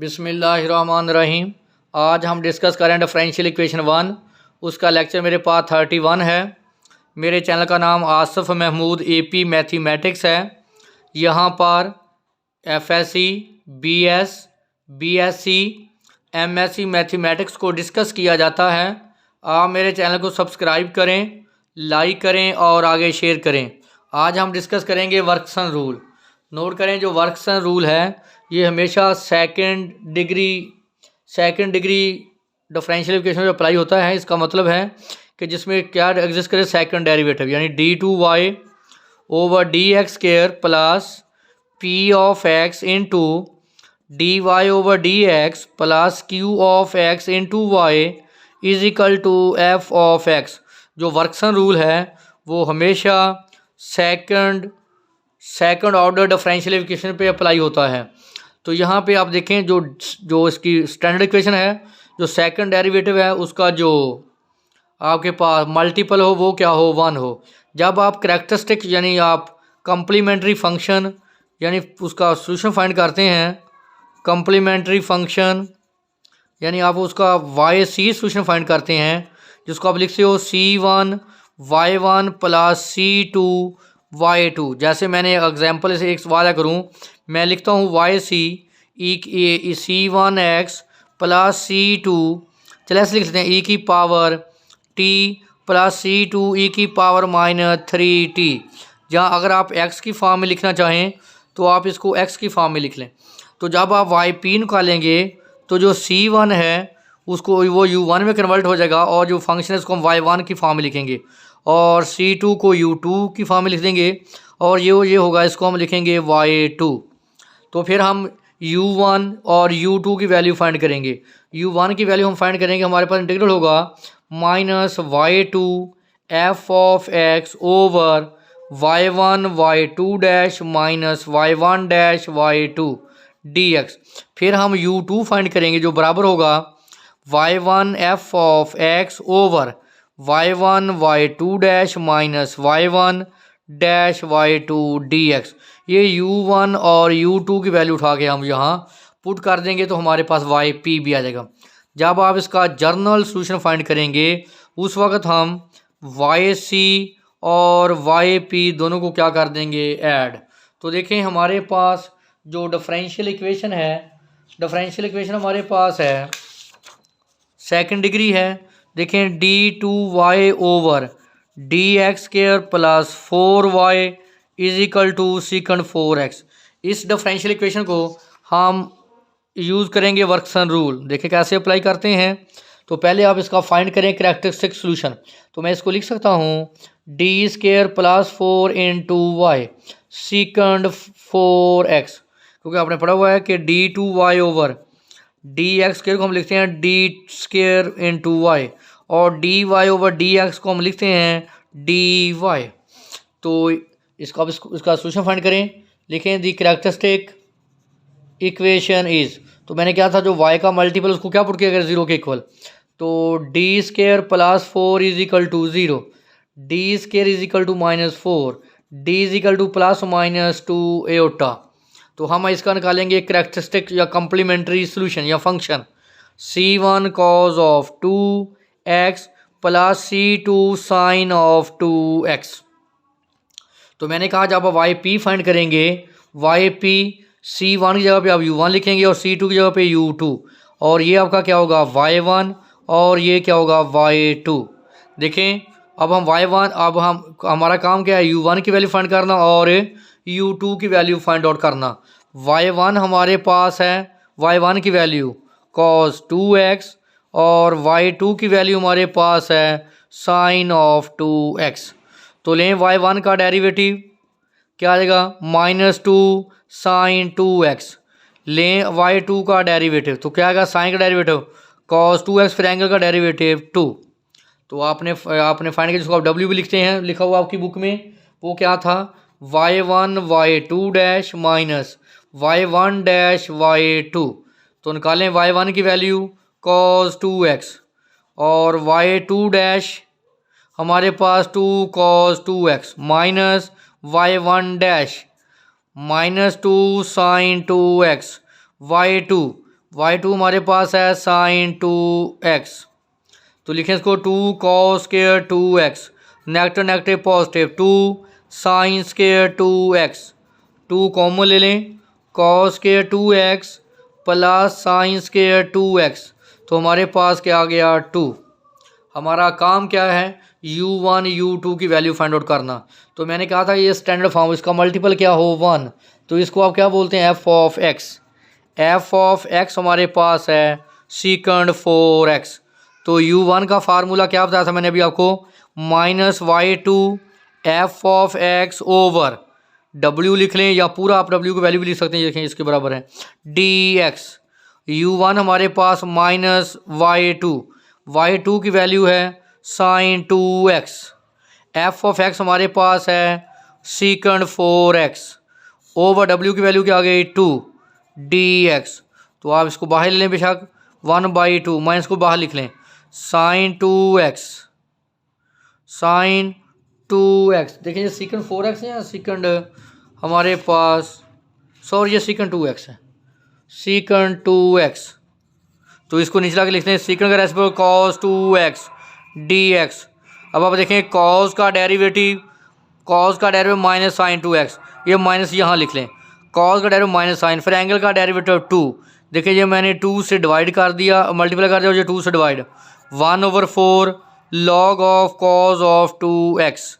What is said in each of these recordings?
बिस्मिल्लाहिर्रहमानिर्रहीम। आज हम डिस्कस करें डिफरेंशियल इक्वेशन 1। उसका लेक्चर मेरे पास 31 है। मेरे चैनल का नाम आसिफ महमूद AP मैथमेटिक्स है। यहाँ पर FSc, BS, BSc, MSc mathematics को डिस्कस किया जाता है। आप मेरे चैनल को सब्सक्राइब करें, लाइक करें और आगे शेयर करें। आज हम डिस्कस करेंगे वर्कसन रूल। नोट करें, जो वर्कसन रूल है ये हमेशा सेकंड डिग्री डिफरेंशियल इक्वेशन में अप्लाई होता है। इसका मतलब है कि जिसमें क्या एग्जिस्ट करे, सेकंड डेरिवेटिव, यानी d2y over dx square plus p of x into dy over dx plus q of x into y is equal to f of x। जो वर्कसन रूल है वो हमेशा सेकंड ऑर्डर डिफरेंशियल इक्वेशन पे apply होता है। तो यहाँ पे आप देखें, जो इसकी स्टैंडर्ड इक्वेशन है, जो सेकंड डेरिवेटिव है उसका जो आपके पास मल्टीपल हो वो क्या हो, 1 हो। जब आप करैक्टरिस्टिक यानी आप कम्प्लीमेंट्री फंक्शन यानी उसका सॉल्यूशन फाइंड करते हैं, कम्प्लीमेंट्री फंक्शन यानी आप उसका YC सॉल्यूशन फाइंड करते हैं, जिसको आप लिखते हो C1 Y1 plus C2 Y2। जैसे मैंने एग्जांपल से एक सवाल करूँ, मैं लिखता हूँ YC C1x प्लस C2, चलिए ऐसे लिख लेते हैं, e की power t plus C2 e की पावर -3t। जहाँ अगर आप x की फॉर्म में लिखना चाहें तो आप इसको x की फॉर्म में लिख लें। तो जब आप yp निकालेंगे तो जो C1 है उसको वो U1 में कन्वर्ट हो जाएगा, और जो फंक्शन है उसको हम y1 की फॉर्म में लिखेंगे, और C2 को U2 की फॉर्म में लिख देंगे, और ये होगा, इसको हम लिखेंगे y2। तो फिर हम U1 और U2 की वैल्यू फाइंड करेंगे। U1 की वैल्यू हम फाइंड करेंगे, हमारे पास इंटीग्रल होगा -y2 f of x over y1 y2 dash minus y1 dash y2 dx। फिर हम U2 फाइंड करेंगे, जो बराबर होगा y1 f of x over y1 y2 dash minus y1 dash y2 dx। ये U1 और U2 की वैल्यू उठा के हम यहाँ पुट कर देंगे तो हमारे पास YP भी आ जाएगा। जब आप इसका जर्नल सॉल्यूशन फाइंड करेंगे उस वक्त हम YC और YP दोनों को क्या कर देंगे, ऐड। तो देखें, हमारे पास जो डिफरेंशियल इक्वेशन है, डिफरेंशियल इक्वेशन हमारे पास है सेकंड डिग्री है। देखें, d2y over dx square plus 4y is equal to sec 4x। इस डिफरेंशियल इक्वेशन को हम यूज़ करेंगे वर्कसन रूल। देखिए कैसे अप्लाई करते हैं। तो पहले आप इसका फाइंड करें करैक्टरिस्टिक सॉल्यूशन। तो मैं इसको लिख सकता हूँ d square plus 4 into y second 4x, क्योंकि आपने पढ़ा हुआ है कि d2y ओवर dx स्क्वायर को हम लिखते हैं d स्क्वायर इंटू वाई, और dy ओवर dx को हम लिखते हैं dy। तो इसका सॉल्यूशन फाइंड करें। लिखें दी करैक्टरिस्टिक इक्वेशन इज, तो मैंने क्या था, जो y का मल्टीपल उसको क्या पुट किया अगर 0 के इक्वल, तो d square plus 4 is equal to 0, d square is equal to -4, d is equal to plus -2 एटा। तो हम इसका निकालेंगे करैक्टरिस्टिक या कम्प्लीमेंट्री सॉल्यूशन या function C1 cos of 2x plus C2 sine of 2x। तो मैंने कहा जब आप YP फाइंड करेंगे, YP C1 की जगह पे आप U1 लिखेंगे और C2 की जगह पे U2, और ये आपका क्या होगा Y1 और ये क्या होगा Y2। देखें, अब हम Y1, अब हमारा काम क्या है, U1 की वैल्यू फाइंड करना और U2 की वैल्यू फाइंड आउट करना। Y1 हमारे पास है, Y1 की वैल्यू cos 2x, और Y2 की वैल्यू हमारे पास है साइन ऑफ 2x। तो लें y1 का डेरिवेटिव क्या आ जाएगा, -2 साइन 2x। लें y2 का डेरिवेटिव, तो क्या आएगा, साइन का डेरिवेटिव cos 2x, फिर एंगल का डेरिवेटिव 2। तो आपने फाइंड किया, जिसको आप w भी लिखते हैं, लिखा हुआ आपकी बुक में, वो क्या था, y1 y2 dash minus y1 dash y2। तो निकालें y1 की वैल्यू cos 2x, और y2 डैश हमारे पास 2 cos 2x minus y1 dash -2 sin 2x y2 y2 हमारे पास है साइन 2x, तो लिखें इसको 2 cos square 2x, negative negative positive 2 sine square 2x, 2 common ले लें, cos square 2x plus sine square 2x, तो हमारे पास क्या आ गया 2। हमारा काम क्या है, u1 u2 की वैल्यू फाइंड आउट करना। तो मैंने कहा था ये स्टैंडर्ड फॉर्म, इसका मल्टीपल क्या हो 1, तो इसको आप क्या बोलते हैं f of x। f of x हमारे पास है सेकंड 4x, तो u1 का फार्मूला क्या बताया था मैंने अभी आपको, -y2 f of x over w लिख लें, या पूरा आप w की वैल्यू भी लिख सकते हैं, देखें इसके बराबर है dx। u1 हमारे पास -y2, y2 की वैल्यू है sign 2x, f of x हमारे पास है सेकंड 4x ओवर w की वैल्यू क्या आ गई 2 dx। तो आप इसको बाहर ले लें बेशक 1/2, माइनस को बाहर लिख लें, साइन 2x, साइन 2x। देखिए ये सेकंड 4x है या सेकंड हमारे पास, सॉरी ये सेकंड 2x है, सेकंड 2x। तो इसको नीचे लाके लिखते हैं सेकंड का रेसिप्रोकल कॉस 2x dx। अब आप देखें कॉस का डेरिवेटिव माइनस साइन 2x, ये माइनस यहाँ लिख लें, कॉस का डेरिवेटिव माइनस साइन, फिर एंगल का डेरिवेटिव 2। देखिए ये मैंने 2 से डिवाइड कर दिया, मल्टीप्लाई कर दिया, और ये 2 से divide, 1/4 log of cos of 2x।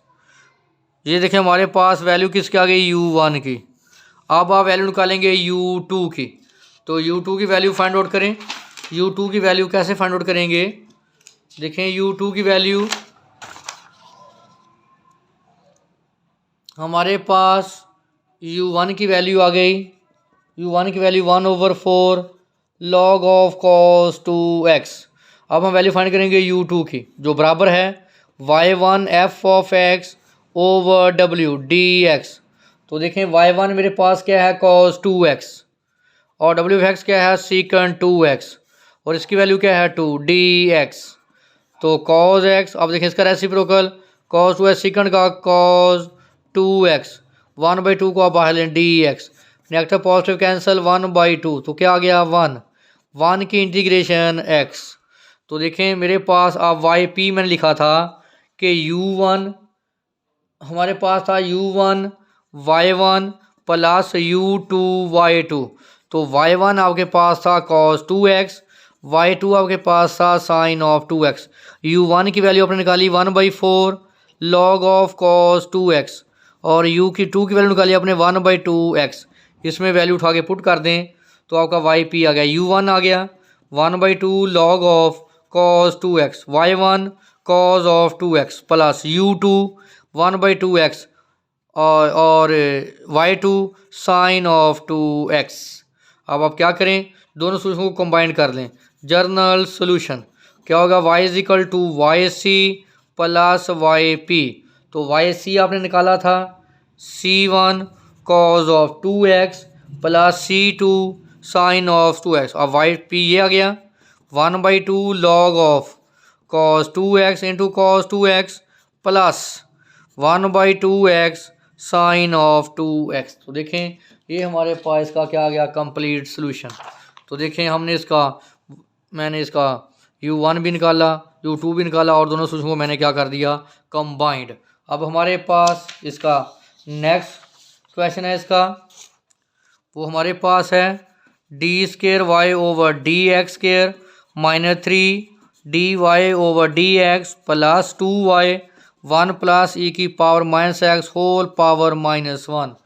ये देखिए हमारे पास वैल्यू किसकी आ गई u1 की। अब आप वैल्यू निकालेंगे u2 की, तो u2 की वैल्यू फाइंड आउट करें। u2 की वैल्यू कैसे फाइंड आउट करेंगे, देखें u2 की वैल्यू हमारे पास u1 की वैल्यू आ गई, u1 की value 1/4 log of cos 2x। अब हम वैल्यू फाइंड करेंगे u2 की, जो बराबर है y1 f of x over w dx। तो देखें y1 मेरे पास क्या है cos 2x, और w ऑफ x क्या है सेकंड 2x, और इसकी वैल्यू क्या है 2 dx। तो cos x, अब देखें इसका रेसिप्रोकल cos 2x सेकंड का cos 2x, 1/2 को आप बाहर लें dx, नेगेटिव पॉजिटिव कैंसिल 1/2, तो क्या आ गया 1 की इंटीग्रेशन x। तो देखें मेरे पास आप yp मैंने लिखा था कि u1 हमारे पास था u1 y1 plus u2 y2, तो y1 आपके पास था cos 2x, y2 आपके पास था साइन ऑफ 2x। u1 की वैल्यू आपने निकाली 1/4 लॉग ऑफ cos 2x, और u2 की वैल्यू निकाली आपने 1/2x। इसमें वैल्यू उठा के पुट कर दें तो आपका yp आ गया, u1 आ गया 1/2 log of cos 2x, y1 cos of 2x plus u2 1/2x और y2 साइन ऑफ 2x। अब आप क्या करें, दोनों सोल्यूशन को कंबाइन कर लें। जर्नल सोल्यूशन क्या होगा, y is equal to yc plus yp। तो yc आपने निकाला था c1 cos of 2x plus c2 sine of 2x, अब yp ये आ गया 1/2 log of cos 2x into cos 2x plus 1/2x sine of 2x। तो देखें ये हमारे पास इसका क्या आ गया कंप्लीट सोल्यूशन। तो देखें मैंने इसका u1 भी निकाला, u2 भी निकाला, और दोनों सोल्यूशन को मैंने क्या कर दिया कंबाइंड। अब हमारे पास इसका नेक्स्ट क्वेश्चन है, इसका वो हमारे पास है d² y over dx² -3 dy over dx plus 2y 1 plus e की पावर -x होल पावर -1।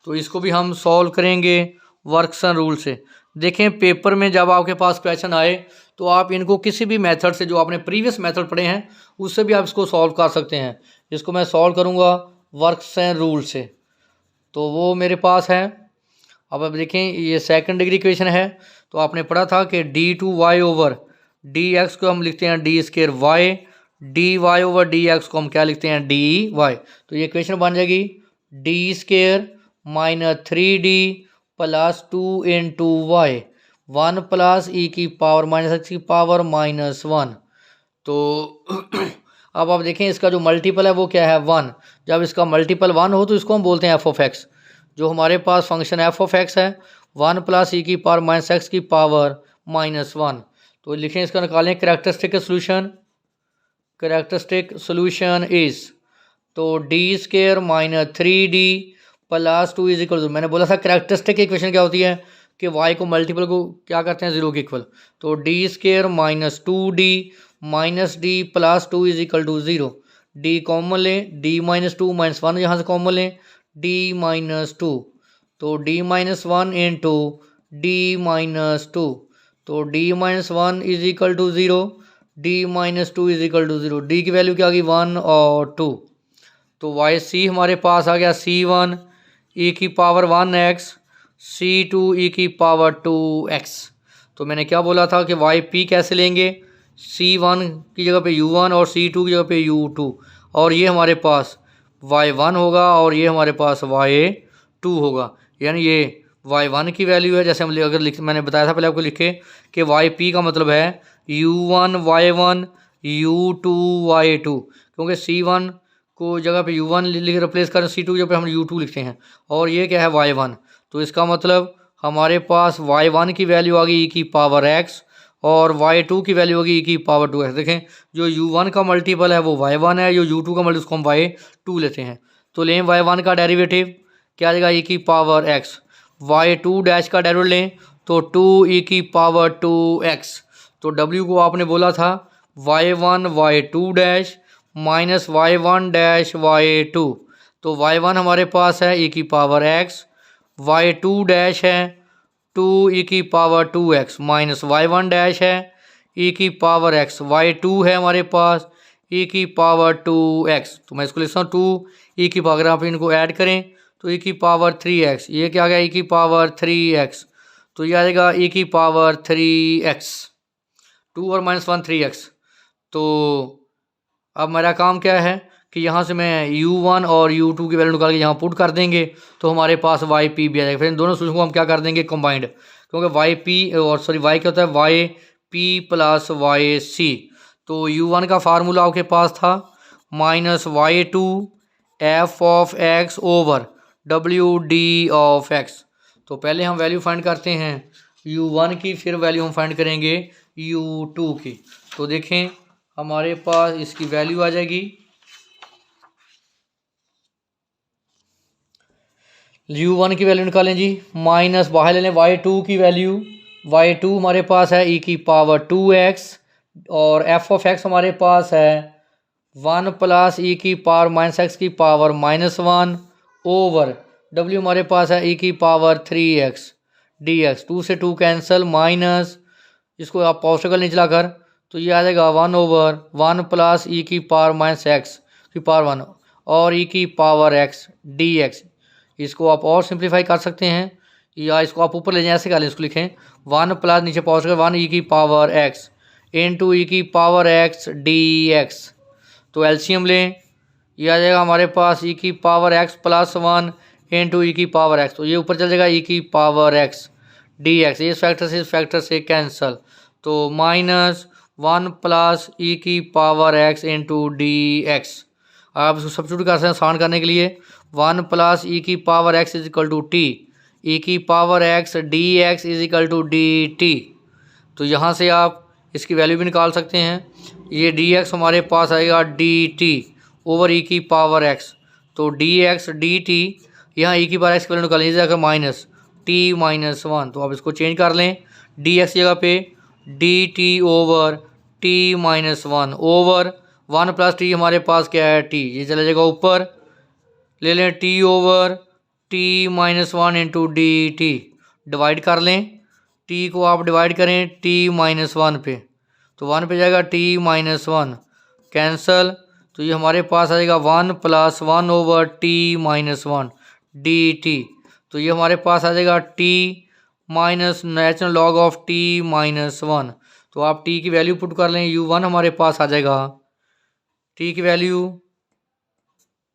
तो इसको भी हम सॉल्व करेंगे वर्कसन रूल से। देखें पेपर में जब आपके पास क्वेश्चन आए तो आप इनको किसी भी मेथड से, जो आपने प्रीवियस मेथड पढ़े हैं उससे भी आप इसको सॉल्व कर सकते हैं। इसको मैं सॉल्व करूँगा वर्कसन रूल से, तो वो मेरे पास है। अब देखें ये सेकंड डिग्री इक्वेशन है, तो आपने पढ़ा था कि d2y ओवर dx को हम लिखते हैं d² y, dy over dx को हम क्या लिखते हैं dy। तो ये इक्वेशन बन जाएगी d² -3d plus 2 into y 1 plus e की पावर -x की पावर -1। तो अब आप देखें इसका जो मल्टीपल है वो क्या है 1। जब इसका मल्टीपल 1 हो तो इसको हम बोलते हैं f ऑफ x। जो हमारे पास फंक्शन f ऑफ x है 1 प्लस e की पावर -x की पावर -1। तो लिखें इसका, निकालें characteristic solution. Characteristic solution is, तो d² - 3d + 2 is equal to, मैंने बोला था कैरेक्टरिस्टिक इक्वेशन क्या होती है कि y को मल्टीपल को क्या करते हैं 0 के इक्वल। तो d² - 2d - d + 2 is equal to 0। d common लें, d - 2 - 1 यहाँ से कॉमन लें, d - 2। तो d - 1 इंटू d - 2, तो d - 1 is equal to 0, d - 2 is equal to 0। d की वैल्यू क्या आ गई 1 और 2। तो yc हमारे पास आ गया c1 e की पावर 1x, c2 e की पावर 2x। तो मैंने क्या बोला था कि yp कैसे लेंगे, c1 की जगह पे u1 और c2 की जगह पे u2, और ये हमारे पास y1 होगा और ये हमारे पास y2 होगा। यानी ये y1 की वैल्यू है, जैसे हम अगर मैंने बताया था पहले आपको लिखे कि yp का मतलब है u1 y1 u2 y2, क्योंकि c1 को जगह पे u1 रिप्लेस करें, c2 की जगह पे हम u2 लिखते हैं, और ये क्या है y1। तो इसका मतलब हमारे पास y1 की वैल्यू आ गई e की पावर x और y2 की वैल्यू होगी e की पावर 2x। देखें जो u1 का मल्टीपल है वो y1 है, जो u2 का मल्टीपल उसको हम y2 लेते हैं। तो लें y1 का डेरिवेटिव क्या आ जाएगा e की पावर x, y2 डैश का डेरिवेटिव लें तो 2 e की पावर 2x। तो w को आपने बोला था y1 y2 dash minus y1 dash y2। तो y1 हमारे पास है e की पावर x, y2 डैश है 2 e की power 2x minus y1 dash है e की पावर x, y2 है हमारे पास e की पावर 2x। तो मैं इसको लिखता हूँ 2 e की पावर, आप इनको ऐड करें तो e की पावर 3x, ये क्या आ गया e की पावर 3x। तो ये आ जाएगा e की पावर 3x, 2 और -1 3x। तो अब मेरा काम क्या है कि यहाँ से मैं u1 और u2 की वैल्यू निकाल के यहाँ पुट कर देंगे तो हमारे पास yp भी आ जाएगा। फिर इन दोनों सोल्यूशन को हम क्या कर देंगे कंबाइंड, क्योंकि yp और सॉरी y क्या होता है yp + yc। तो u1 का फार्मूला आपके पास था -y2 f of x over wd of x। तो पहले हम वैल्यू फाइंड करते हैं u1 की, फिर वैल्यू हम फाइंड करेंगे u2 की। तो देखें हमारे पास इसकी वैल्यू आ जाएगी, u1 की वैल्यू निकालें जी, माइनस बाहर ले लें y2 की वैल्यू, y2 हमारे पास है e की पावर 2x और f ऑफ x हमारे पास है 1 + e की पावर -x की पावर -1 ओवर w हमारे पास है e की पावर 3x dx। 2 से 2 कैंसिल, माइनस इसको आप पॉजिटिव नहीं चलाकर, तो ये आ जाएगा 1 ओवर 1 + e की पावर -x की पावर 1 और e की पावर x dx। इसको आप और सिंप्लीफाई कर सकते हैं या इसको आप ऊपर ले जाएं, ऐसे कर लें, इसको लिखें 1 प्लस नीचे पॉजिटिव 1 e की पावर x इंटू e की पावर x dx। तो एलसीएम लें, ये आ जाएगा हमारे पास e की पावर x + 1 इंटू e की पावर x। तो ये ऊपर चल जाएगा e की पावर x dx, इस फैक्टर से कैंसल, तो -1 + e की पावर x इंटू dx। आप इसको सब्स्टिट्यूट कर सकते हैं आसान करने के लिए, 1 + e की power x is equal to t, e की power x dx is equal to dt। तो यहाँ से आप इसकी वैल्यू भी निकाल सकते हैं, ये dx हमारे पास आएगा dt ओवर e की पावर x। तो dx dt, यहाँ e की पावर x की वैल्यू निकालें जाएगा -t - 1। तो आप इसको चेंज कर लें, dx जगह पे dt over t - 1 over 1 + t हमारे पास क्या है t, ये चला जाएगा ऊपर, ले लें t over t - 1 into dt, divide कर लें, t को आप डिवाइड करें t - 1 पे, तो 1 पे जाएगा t - 1 कैंसल, तो ये हमारे पास आएगा 1 + 1 ओवर t - 1 dt। तो ये हमारे पास आ जाएगा t minus natural log of t - 1। तो आप t की वैल्यू पुट कर लें, u1 हमारे पास आ जाएगा, t की वैल्यू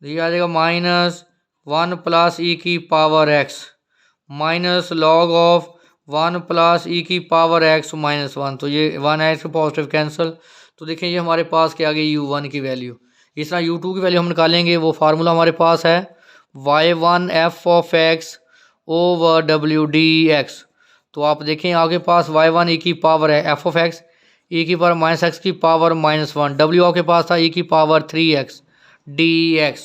ये आ जाएगा -1 + e की power x minus log of 1 + e की पावर x -1। तो ये 1 है, इसको पॉजिटिव कैंसिल, तो देखें ये हमारे पास क्या आ गई u1 की वैल्यू। इस तरह u2 की वैल्यू हम निकालेंगे, वो फार्मूला हमारे पास है y1 f of x over w dx। तो आप देखें आपके पास y1 e की पावर है f ऑफ x e की पावर माइनस एक्स की पावर -1, w आपके पास था e की पावर 3x dx।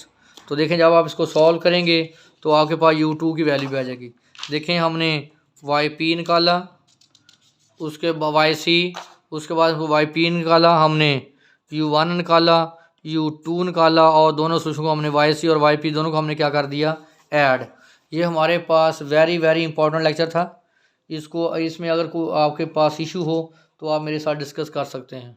तो देखें जब आप इसको सॉल्व करेंगे तो आपके पास u2 की वैल्यू भी आ जाएगी। देखें हमने yp निकाला, उसके बाद yc, उसके बाद yp निकाला, हमने u1 निकाला, u2 निकाला और दोनों सूचकों को हमने yc और yp दोनों को हमने क्या कर दिया, ऐड। ये हमारे पास वेरी वेरी इंपॉर्टेंट लेक्चर था। इसमें अगर कोई आपके पास इशू हो तो आप मेरे साथ डिस्कस कर सकते हैं।